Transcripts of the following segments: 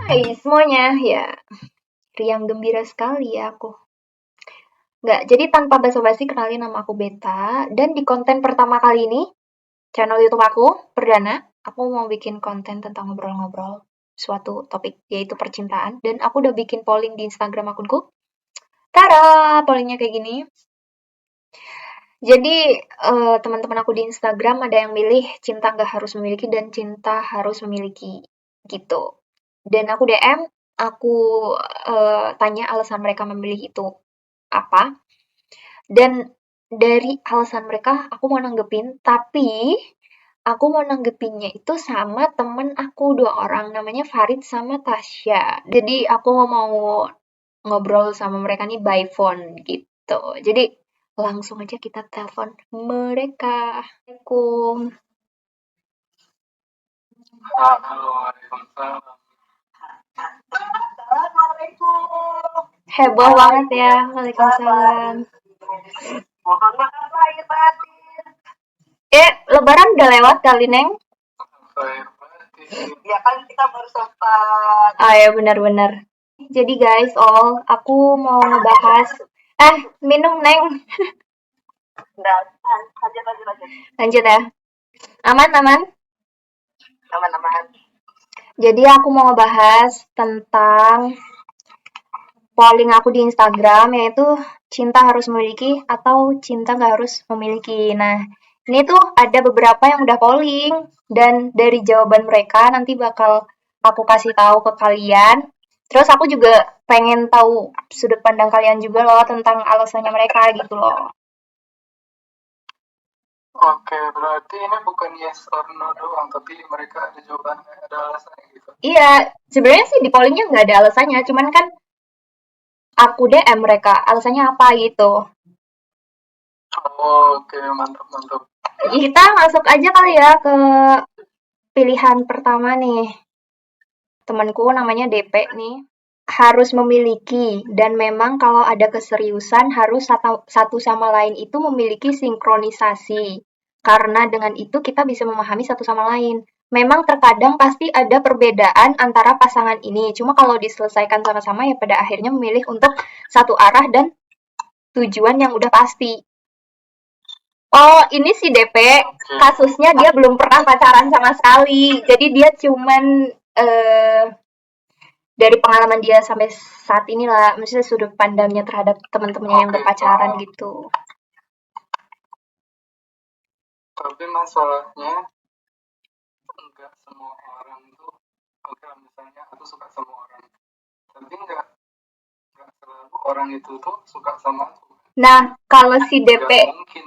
Hai semuanya, ya riang gembira sekali ya aku. Nggak, jadi tanpa basa-basi kenalin nama aku Beta, dan di konten pertama kali ini, channel YouTube aku, perdana, aku mau bikin konten tentang ngobrol-ngobrol suatu topik, yaitu percintaan, dan aku udah bikin polling di Instagram akunku. Tada, pollingnya kayak gini. Jadi, teman-teman aku di Instagram ada yang milih cinta nggak harus memiliki dan cinta harus memiliki, gitu. Dan aku DM, aku tanya alasan mereka memilih itu apa, dan dari alasan mereka aku mau nanggepin, tapi aku mau nanggepinnya itu sama temen aku 2 orang, namanya Farid sama Tasya. Jadi aku mau ngobrol sama mereka nih by phone gitu. Jadi langsung aja kita telepon mereka. Assalamualaikum. Halo, Waalaikumsalam. Assalamualaikum. Heboh banget ya. Waalaikumsalam. Mohon maaf lahir batin. Lebaran udah lewat kali, Neng. Lahir batin. Ya kan kita baru sempat. Ah ya, benar-benar. Jadi guys, aku mau ngebahas. Minum, Neng. Udah, lanjut. Lanjut ya. Aman, aman. Aman. Jadi aku mau ngebahas tentang polling aku di Instagram, yaitu cinta harus memiliki atau cinta nggak harus memiliki. Nah, ini tuh ada beberapa yang udah polling, dan dari jawaban mereka nanti bakal aku kasih tahu ke kalian. Terus aku juga pengen tahu sudut pandang kalian juga loh tentang alasannya mereka gitu loh. Oke, berarti ini bukan yes or no doang, tapi mereka ada jawabannya, ada alasannya gitu. Iya, sebenarnya sih di pollingnya nggak ada alasannya, cuman kan aku DM mereka alasannya apa gitu. Oke, mantap. Kita masuk aja kali ya ke pilihan pertama nih. Temanku namanya DP nih. Harus memiliki, dan memang kalau ada keseriusan harus satu sama lain itu memiliki sinkronisasi. Karena dengan itu kita bisa memahami satu sama lain. Memang terkadang pasti ada perbedaan antara pasangan ini. Cuma kalau diselesaikan sama-sama ya pada akhirnya memilih untuk satu arah dan tujuan yang udah pasti. Oh, ini si DP, kasusnya dia belum pernah pacaran sama sekali. Jadi dia cuman dari pengalaman dia sampai saat ini lah, maksudnya sudut pandangnya terhadap teman-temannya yang berpacaran gitu. Tapi masalahnya enggak semua orang tuh, oke misalnya aku suka sama orang, tapi enggak selalu orang itu tuh suka sama aku. Nah, kalau si DP, mungkin.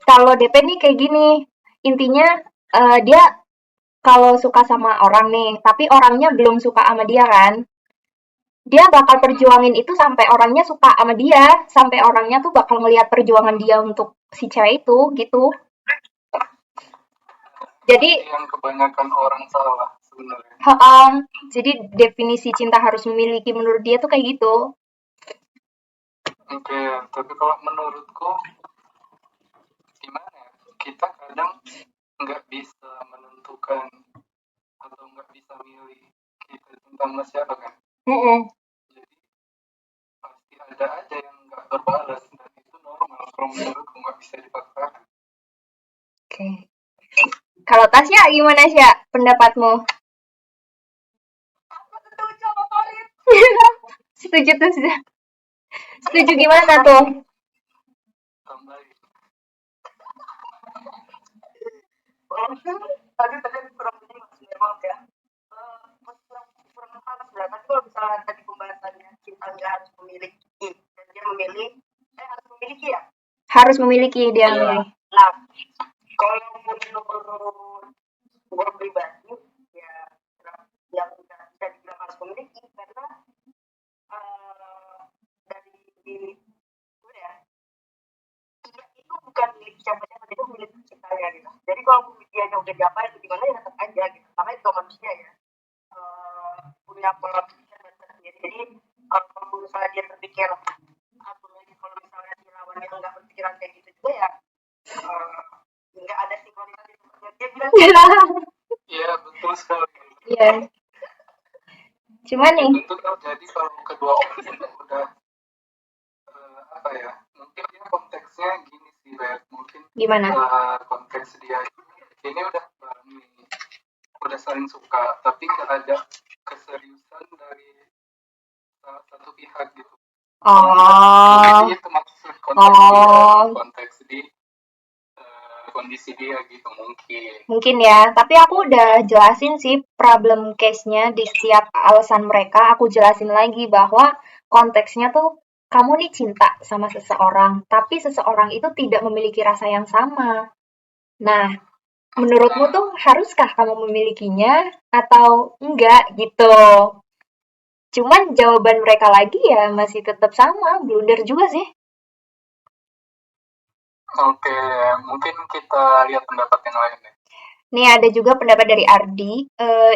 kalau DP nih kayak gini, intinya dia kalau suka sama orang nih, tapi orangnya belum suka sama dia kan, dia bakal perjuangin itu sampai orangnya suka sama dia, sampai orangnya tuh bakal ngelihat perjuangan dia untuk si cewek itu gitu. Jadi yang kebanyakan orang salah sebenarnya. Jadi definisi cinta harus memiliki menurut dia tuh kayak gitu. Oke, tapi kalau menurutku gimana ya? Kita kadang nggak bisa menentukan atau nggak bisa milih kita cinta sama siapa kan? Jadi pasti ada aja yang nggak berbalas, dan itu normal. Kalau menurutku nggak bisa dipaksakan. Oke. Kalau Tasya gimana sih pendapatmu? Aku setuju sama Farid. Setuju. Setuju gimana tuh? Tambahin. Tadi kurang ini maaf ya. Kurang panas lah. Tapi kalau misalnya tadi pembahasannya cinta nggak harus memiliki, dan dia memilih, harus memiliki ya? Harus memiliki dia milih. Nah, kalau menurut gue pribadi, ya yang nggak bisa dibilang harus memiliki, karena dari gue ya, itu bukan milik siapa-siapa, itu milik penciptanya gitu. Jadi kalau dia udah diapain itu gimana ya tetap aja gitu. Karena itu manusia ya, punya pola pikir sendiri. Jadi kalau misalnya dia terpikir, apalagi kalau misalnya si lawannya nggak berpikiran kayak gitu juga ya, nggak ada sinkronisasi seperti dia bilang. Iya, betul sekali. Iya. Cuman nih, Tentu terjadi kalau kedua orang itu udah apa ya? Mungkin dia konteksnya gini sih, Red. Mungkin gimana? konteks dia ini udah bareng nih, udah saling suka, tapi nggak ada keseriusan dari salah satu pihak gitu. Oh, Mungkin itu maksud konteks dia, oh, konteks di kondisi dia gitu mungkin. mungkin ya. Tapi aku udah jelasin sih problem case-nya di setiap alasan mereka. Aku jelasin lagi bahwa konteksnya tuh kamu nih cinta sama seseorang, tapi seseorang itu tidak memiliki rasa yang sama. Nah, menurutmu tuh haruskah kamu memilikinya atau enggak gitu? Cuman jawaban mereka lagi ya masih tetap sama, blunder juga sih. Oke, mungkin kita lihat pendapat yang lain deh. Nih ada juga pendapat dari Ardi,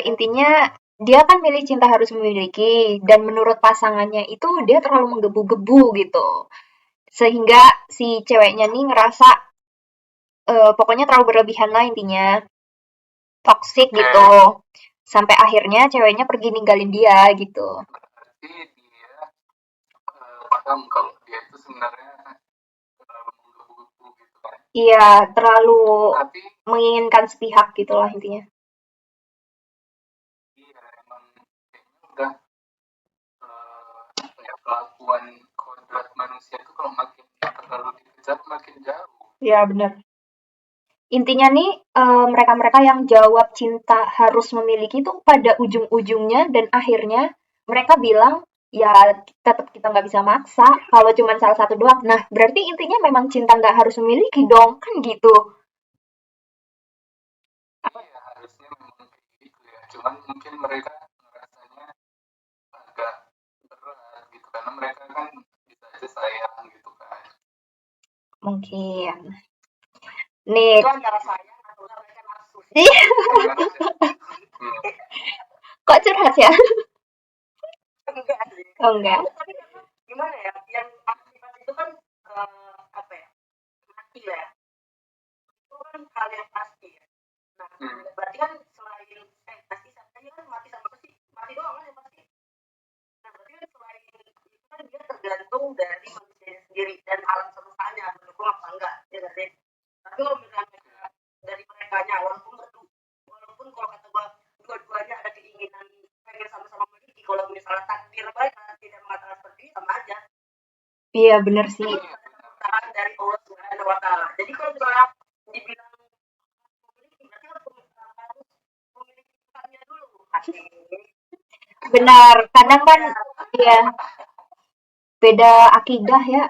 intinya dia kan milih cinta harus memiliki dan menurut pasangannya itu dia terlalu menggebu-gebu gitu. Sehingga si ceweknya nih ngerasa pokoknya terlalu berlebihan lah intinya, toxic Oke, gitu. Sampai akhirnya ceweknya pergi ninggalin dia gitu. berarti dia paham kalau dia itu sebenarnya terlalu menggebu-gebu gitu kan. Iya, terlalu Tapi menginginkan sepihak gitulah intinya. iya emang kayaknya udah ya, kelakuan kodrat manusia itu kalau makin terlalu dikejar makin jauh. Iya, benar. Intinya nih, mereka-mereka yang jawab cinta harus memiliki itu pada ujung-ujungnya dan akhirnya mereka bilang, ya tetap kita nggak bisa maksa kalau cuma salah satu doang. Nah, berarti intinya memang cinta nggak harus memiliki dong, kan gitu. Iya harusnya memang kayak gitu ya. Cuman mungkin mereka ngerasanya agak berat gitu karena mereka kan bisa aja sayang gitu kan. Mungkin. Nih, Itu antara saya atau mereka nafsu sih. ih, Hmm. kok curhat ya? Enggak sih. Oh, enggak. Tapi memang gimana ya? Yang aktivitas itu kan apa ya? Mati lah. Itu kan hal yang pasti ya. Nah, berarti kan selain pasti sampai kan mati sama pasti mati doang kan yang pasti. Nah, berarti kan selain itu kan dia tergantung dari manusia sendiri dan alam semestanya mendukung apa enggak ya nggak sih? Tapi kalau misalnya dari mereka walaupun kalau kata gua dua-duanya ada keinginan pengen sama-sama memiliki, kalau misalnya takdir baik tidak mengatakan seperti ini sama aja. Iya, bener sih. Itu ada keputusan dari Allah Subhanahu wa taala. Jadi kalau misalnya dibilang memiliki berarti harus memiliki Tuhannya dulu. Benar. Kadang kan, ya beda akidah ya.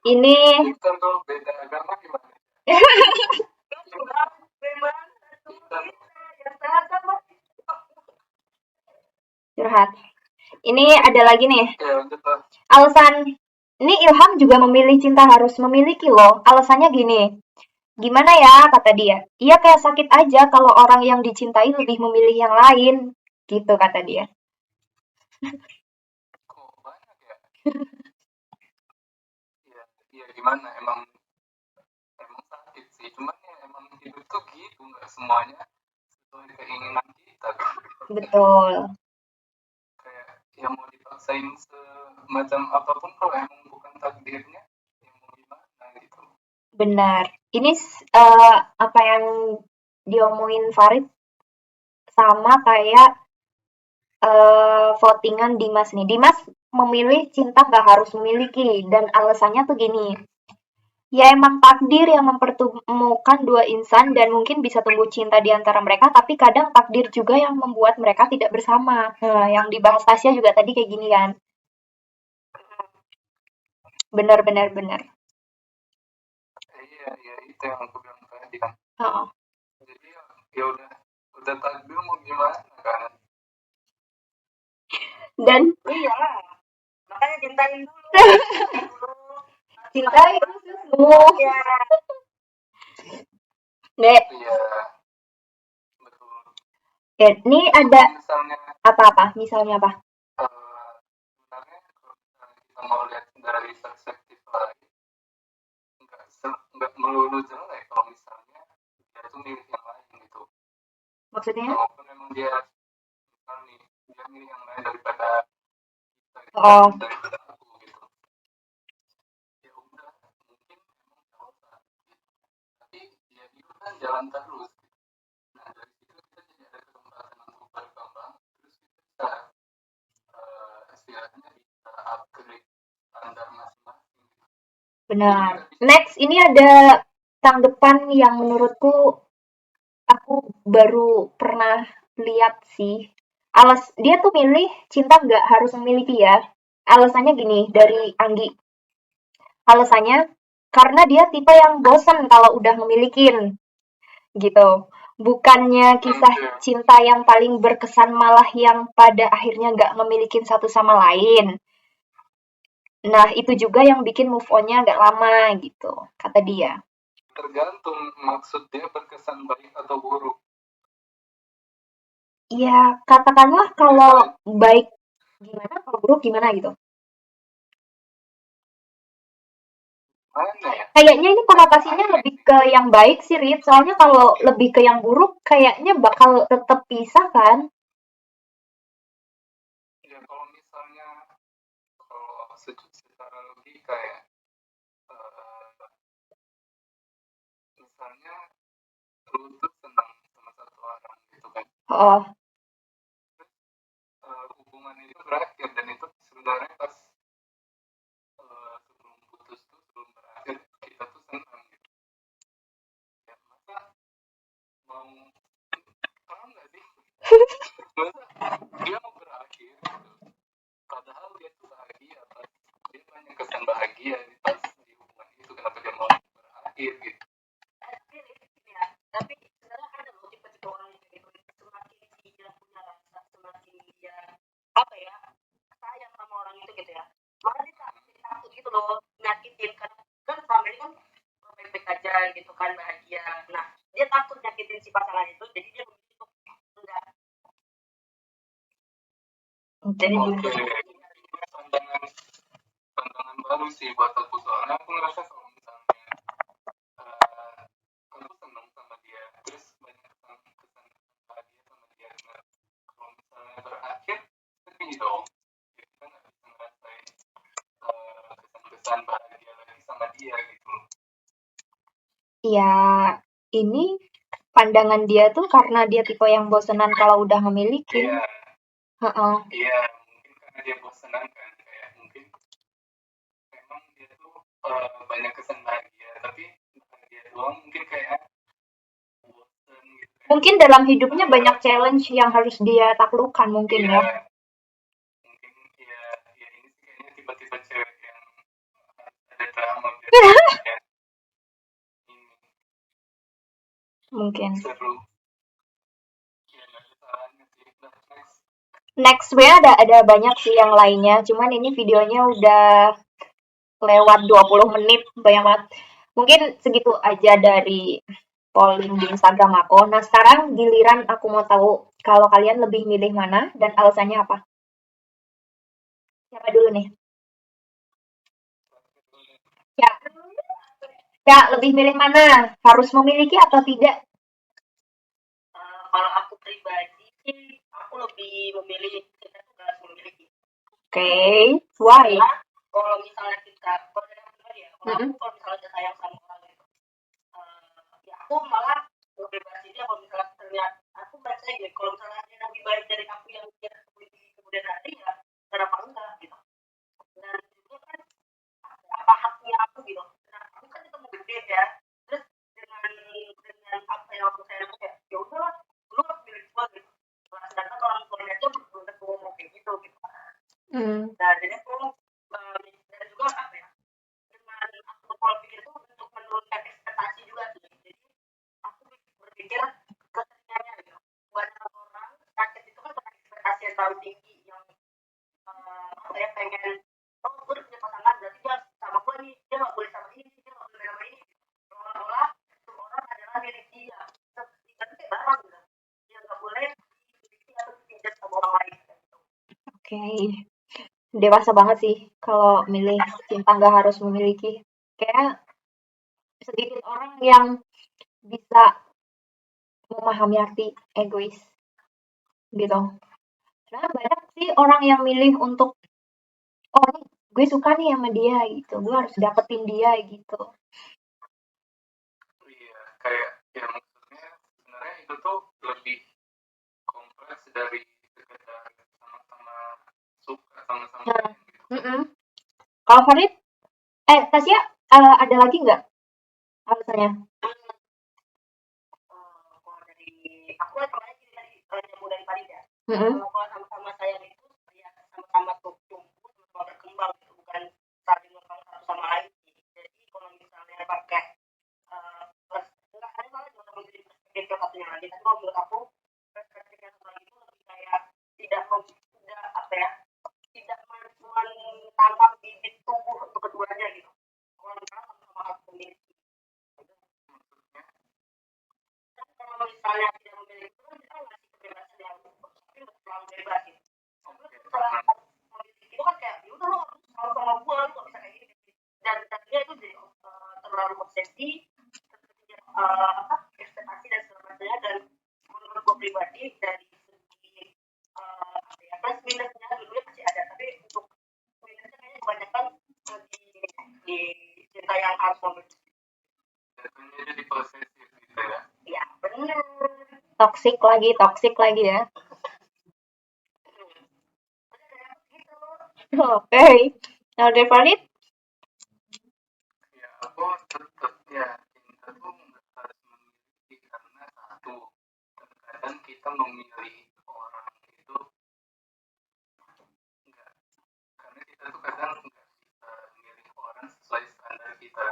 Ini Itu kalau beda agama gimana? curhat. Ini ada lagi nih. Ya lanjut lah. Alasan ini Ilham juga memilih cinta harus memiliki loh. Alasannya gini. Gimana ya, kata dia. Iya kayak sakit aja kalau orang yang dicintai lebih memilih yang lain. Gitu kata dia. Kok banyak ya? Iya, iya gimana? Emang sakit sih. Cuman ya emang hidup tuh gitu, nggak semuanya sesuai keinginan kita kan. Betul. Kayak yang mau dipaksain semacam apapun kalau emang bukan takdirnya, ya mau gimana gitu. Benar. Ini apa yang diomongin Farid sama kayak votingan Dimas nih. Dimas memilih cinta gak harus memiliki dan alasannya tuh gini. Ya emang takdir yang mempertemukan dua insan dan mungkin bisa tumbuh cinta di antara mereka, tapi kadang takdir juga yang membuat mereka tidak bersama. Nah, yang dibahas Tasya juga tadi kayak gini kan. Benar, benar, benar. Iya, iya itu yang aku bilang tadi kan. Oh. Jadi ya udah takdir mau gimana kan. Dan iyalah, makanya cintain dulu. cintai khususmu. Ya. Nek, Iya, betul. ya, ini ada Kalau misalnya apa-apa? Misalnya apa? sebenarnya kalau misalnya kita mau lihat dari perspektif lain, nggak melulu jelek kalau misalnya dia tuh milih yang lain gitu. Maksudnya? Walaupun memang dia milih yang lain daripada Oh, daripada aku gitu. Ya udah, mungkin emang nggak usah. Tapi ya itu kan jalan terus. Nah dari situ kita jadi ada kesempatan untuk berkembang, terus kita bisa istilahnya bisa upgrade standar masing-masing. benar. Next, ini ada tanggapan yang menurutku aku baru pernah lihat sih. Dia tuh milih cinta nggak harus memiliki ya. Alasannya gini dari Anggi. Alasannya karena dia tipe yang bosan kalau udah memilikin gitu. Bukannya kisah cinta yang paling berkesan malah yang pada akhirnya nggak memiliki satu sama lain. Nah, itu juga yang bikin move on-nya agak lama gitu, kata dia. Tergantung maksud dia berkesan baik atau buruk. Ya, katakanlah kalau baik gimana, kalau buruk gimana gitu. Mana ya? Kayaknya ini konotasinya lebih ke yang baik sih, Rit. Soalnya kalau lebih ke yang buruk, kayaknya bakal tetap pisah kan? Ya kalau misalnya kalau secara logika ya, misalnya lu tuh senang sama satu orang gitu kan, Oh, hubungan itu berakhir dan itu sebenarnya pas sebelum putus tuh sebelum berakhir kita tuh senang gitu. Ya masa mau paham nggak sih? Masa dia mau berakhir gitu. Padahal dia tuh bahagia pas dia banyak kesan bahagia di pas di hubungan itu, kenapa dia mau berakhir gitu. Tapi sebenarnya ada loh tipe-tipe orang yang kayak gitu, semakin dia punya rasa, semakin dia apa ya sayang sama orang itu gitu ya, malah dia takut gitu loh nyakitin kan selama ini kan baik-baik aja gitu kan, bahagia. Nah dia takut nyakitin si pasangan itu, jadi dia memilih untuk enggak. Jadi Pandangan pandangan baru sih buat aku, soalnya aku ngerasa kalau misalnya aku senang sama dia terus banyak kesan bahagia sama dia, nah kalau misalnya berakhir sedih dong, kita nggak bisa ngerasain kesan-kesan bahagia lagi sama dia gitu. ya ini pandangan dia tuh karena dia tipe yang bosenan kalau udah memiliki. Iya, Heeh. iya, mungkin karena dia bosenan kan, kayak mungkin memang dia tuh banyak kesan bahagia, tapi bukan dia doang, mungkin kayak bosen gitu kan. Mungkin dalam hidupnya banyak challenge yang harus dia taklukkan mungkin Iya, ya. mungkin ya ini sih kayaknya tiba-tiba cewek yang ada drama biar ya, ini Mungkin. seru. Ya nggak ada salahnya sih. Nah, next. Next sebenarnya ada banyak sih yang lainnya, cuman ini videonya udah lewat 20 menit, banyak banget. Mungkin segitu aja dari polling di Instagram aku. Nah, sekarang giliran aku mau tahu kalau kalian lebih milih mana dan alasannya apa? Siapa dulu nih? Ya, ya lebih milih mana? Harus memiliki atau tidak? kalau aku pribadi sih aku lebih memilih kita tuh harus memiliki. Okay, why? Kalau misalnya kita kalau dari aku pribadi ya, kalau aku kalau misalnya udah sayang sama orang itu, ya aku malah ngebebasin dia kalau misalnya ternyata aku merasa gini, kalau misalnya dia lebih baik dari aku yang dia di kemudian hari ya kenapa enggak gitu. Dan itu kan apa haknya aku gitu. Nah aku kan itu mau gede ya, terus dengan apa yang aku sayang kayak ya udahlah lu harus pilih gua gitu. Nah, sedangkan orang tuanya aja belum tentu ngomong kayak gitu gitu. Nah jadi aku dan juga apa ya, dengan aku pola pikir itu untuk menurunkan ekspektasi juga sih. Jadi aku berpikir kesenangannya gitu. Banyak orang sakit itu kan karena ekspektasi yang terlalu tinggi, yang apa ya pengen, oh gue udah punya pasangan berarti dia sama gue nih, dia nggak boleh sama ini, dia nggak boleh sama ini. Seolah-olah itu orang adalah milik dia, seperti kayak barang gitu. Dia nggak boleh dimiliki atau dipinjam sama orang lain. Oke, dewasa banget sih kalau milih cinta nggak harus memiliki. Kayak sedikit orang yang bisa memahami arti egois gitu. Karena banyak pasti orang yang milih untuk oh gue suka nih sama dia gitu, gue harus dapetin dia gitu. Iya, kayak ya maksudnya sebenarnya itu tuh lebih kompleks dari sekedar sama-sama suka sama-sama Nah, sayang gitu. Kalau Farid, Tasya, ada lagi nggak alasannya? Kalau dari aku kan kemarin gini tadi nyambung dari tadi ya. Mm-mm. Kalau sama-sama sayang itu ya sama-sama tumbuh, sama-sama berkembang gitu, bukan saling mengembang satu sama lain. Jadi kalau misalnya pakai enggak ada salah cuma menjadi perspektif satunya lagi. Tapi kalau menurut aku perspektif yang satu lagi itu lebih kayak tidak apa ya, tidak menanam bibit tumbuh untuk keduanya gitu. Kalau misalnya sama-sama harus memiliki. Dan kalau misalnya tidak memiliki itu kita ngasih kebebasan yang tapi terlalu bebas gitu. Setelah memiliki itu kan kayak ya udah lo harus sama-sama gue lo nggak bisa kayak gini dan dia itu jadi terlalu obsesi ekspektasi dan segala macamnya dan menurut gue pribadi dari segi plus minusnya dulu pasti ada tapi untuk minusnya kayaknya kebanyakan di cerita yang harus memiliki Jatuhnya jadi posesif gitu ya. ya benar Toxic lagi ya. Oke. Now, Farid? Ya aku tetap ya cinta tuh nggak harus memiliki karena satu terkadang kita memilih orang itu enggak karena kita tuh kadang nggak bisa milih orang sesuai standar kita.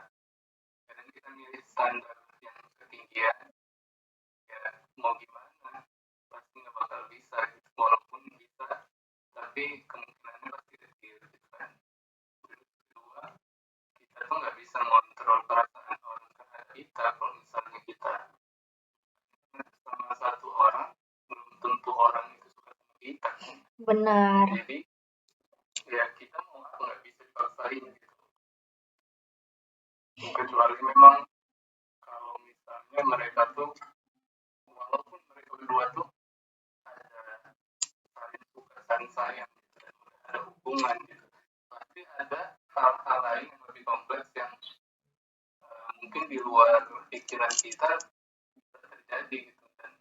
Kadang kita milih standar yang ketinggian ya mau gimana pasti nggak bakal bisa gitu. Walaupun bisa tapi kemungkinannya pasti kecil gitu kan. Kedua kita tuh nggak bisa ngontrol perasaan orang terhadap kita kalau misalnya kita sama satu orang belum tentu orang itu suka sama kita. Benar. Jadi ya kita mau apa nggak bisa dipaksain gitu. Kecuali memang kalau misalnya mereka tuh walaupun mereka berdua tuh ada saling suka saling sayang gitu, dan ada hubungan gitu pasti ada hal-hal lain yang lebih kompleks yang mungkin di luar pikiran kita bisa terjadi gitu dan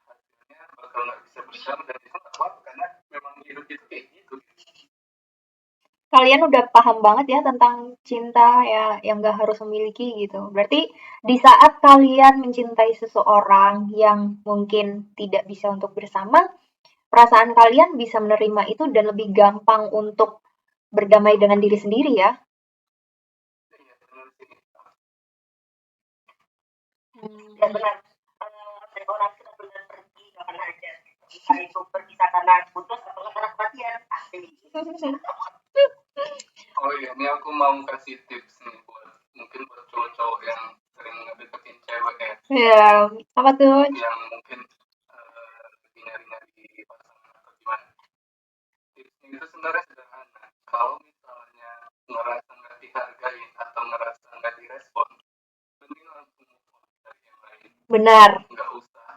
hasilnya bakal nggak bisa bersama dan itu nggak apa-apa karena memang hidup itu kayak gitu. Kalian udah paham banget ya tentang cinta ya yang gak harus memiliki gitu. Berarti di saat kalian mencintai seseorang yang mungkin tidak bisa untuk bersama, perasaan kalian bisa menerima itu dan lebih gampang untuk berdamai dengan diri sendiri ya. Iya benar sih. ya benar dari orang sudah benar pergi kapan aja bisa itu pergi karena putus atau karena kematian asli Oh iya, ini aku mau kasih tips nih buat mungkin buat cowok-cowok yang sering ngedeketin cewek ya. Ya, apa tuh? Yang mungkin lagi nyari-nyari pasangan atau gimana. Tipsnya itu sebenarnya sederhana. Kalau misalnya ngerasa nggak dihargain atau ngerasa nggak direspon, mending langsung move on dari yang lain. Benar. Nggak usah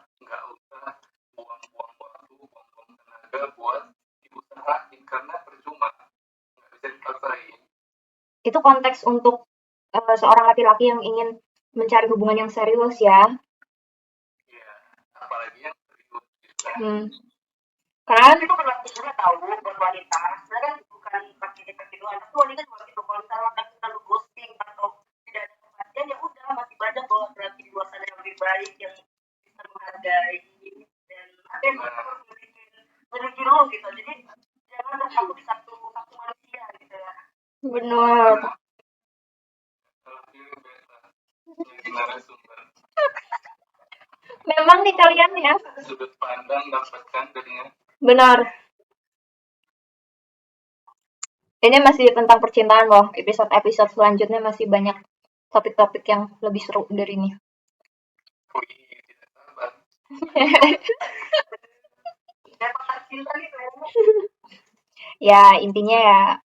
buang-buang waktu, buang-buang tenaga buat diusahain karena percuma, nggak bisa dipaksain. Itu konteks untuk seorang laki-laki yang ingin mencari hubungan yang serius ya. Iya, apalagi yang serius gitu kan. Kan itu berlaku juga tahu buat wanita sebenarnya bukan pakai doang tapi wanita juga gitu kalau misalnya laki terlalu ghosting atau tidak ada perhatian ya udah masih banyak loh laki di luar sana yang lebih baik yang bisa menghargai dan ada yang harus memiliki lo gitu jadi jangan terpaku di satu manusia gitu ya benar. Kalau ini beda, jadi narasumber. Memang nih kalian ya. Sudut pandang dapatkan dengan Benar. Ini masih tentang percintaan loh. Episode-episode selanjutnya masih banyak topik-topik yang lebih seru dari ini. puisi tidak sabar. Ya, intinya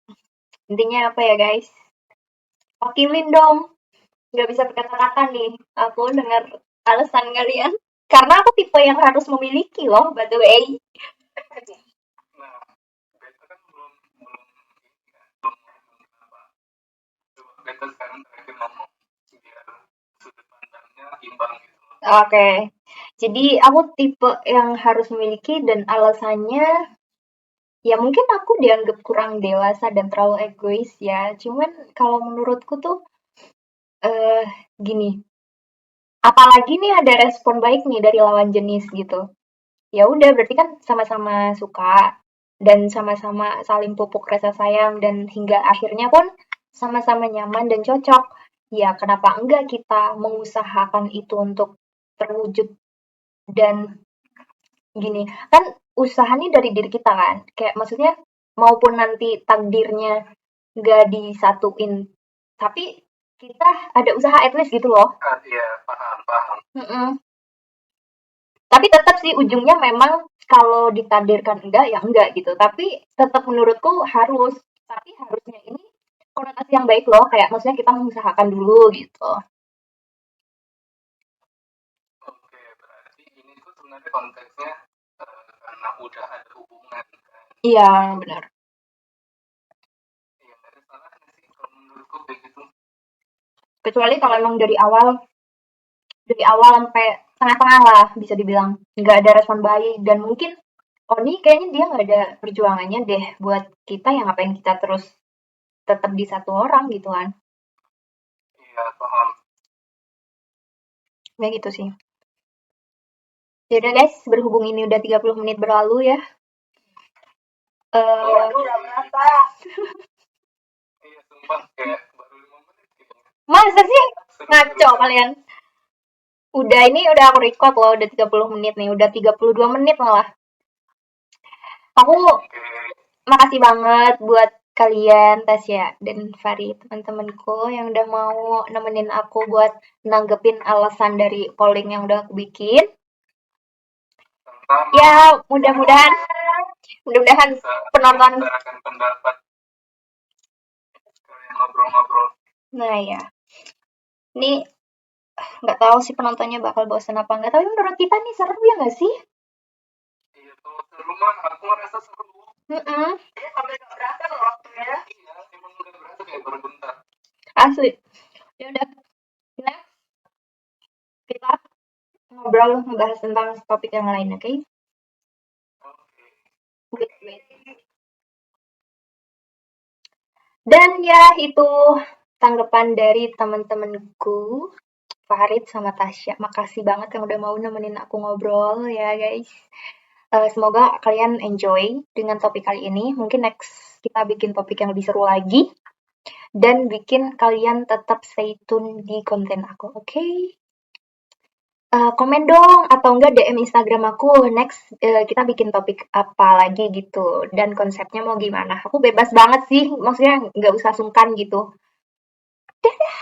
apa ya guys? Wakilin dong. Nggak bisa berkata-kata nih. Aku dengar alasan kalian. Karena aku tipe yang harus memiliki loh, by the way. kita sekarang terakhir ngomong biar sudut pandangnya imbang gitu. Oke. Jadi aku tipe yang harus memiliki dan alasannya ya mungkin aku dianggap kurang dewasa dan terlalu egois ya. Cuman kalau menurutku tuh eh gini, apalagi nih ada respon baik nih dari lawan jenis gitu. Ya udah berarti kan sama-sama suka dan sama-sama saling pupuk rasa sayang dan hingga akhirnya pun sama-sama nyaman dan cocok. Ya kenapa enggak kita mengusahakan itu untuk terwujud dan gini, kan usaha nih dari diri kita kan. Kayak maksudnya maupun nanti takdirnya nggak disatuin, tapi kita ada usaha at least gitu loh. Iya, paham. Mm-mm. Tapi tetap sih ujungnya memang kalau ditakdirkan enggak ya enggak gitu. Tapi tetap menurutku harus. Tapi harusnya ini konotasi yang baik loh. Kayak maksudnya kita mengusahakan dulu gitu. Oke, berarti ini tuh sebenarnya konteksnya karena udah ada hubungan kan. Iya, benar. Iya, nggak ada salahnya sih kalau menurutku kayak gitu. Kecuali kalau emang dari awal sampai tengah-tengah lah bisa dibilang nggak ada respon baik dan mungkin oh ini kayaknya dia nggak ada perjuangannya deh buat kita, yang ngapain kita terus tetap di satu orang gitu kan. Iya, paham. Ya gitu sih. Yaudah guys, berhubung ini udah 30 menit berlalu ya. Waduh, udah berapa? Iya, sumpah kayak baru 5 menit kayaknya. Masa sih? Seru, Ngaco seru. kalian. Udah aku record loh, udah 30 menit nih, udah 32 menit malah. Aku Oke. makasih banget buat kalian, Tasya dan Fari, teman-temanku yang udah mau nemenin aku buat nanggepin alasan dari polling yang udah aku bikin. Sama Ya, mudah-mudahan bisa penonton. mengutarakan pendapat kalian ngobrol-ngobrol. Nah ya, ini nggak tahu sih penontonnya bakal bosan apa enggak, tapi menurut kita nih seru ya nggak sih? Iya, kalau seru mah aku ngerasa seru. Mm-mm. Ini sampai nggak berasa loh waktunya. Iya, emang nggak berasa kayak baru bentar. Asli. Ya udah, next kita ngobrol ngebahas tentang topik yang lain, oke? Oke. Wait. Dan ya itu tanggapan dari teman-temanku, Farid sama Tasya. Makasih banget yang udah mau nemenin aku ngobrol ya guys. Semoga kalian enjoy dengan topik kali ini. Mungkin next kita bikin topik yang lebih seru lagi. Dan bikin kalian tetap stay tune di konten aku, oke? Komen dong atau enggak DM Instagram aku. Next kita bikin topik apa lagi gitu. Dan konsepnya mau gimana. Aku bebas banget sih. Maksudnya nggak usah sungkan gitu. Dadah!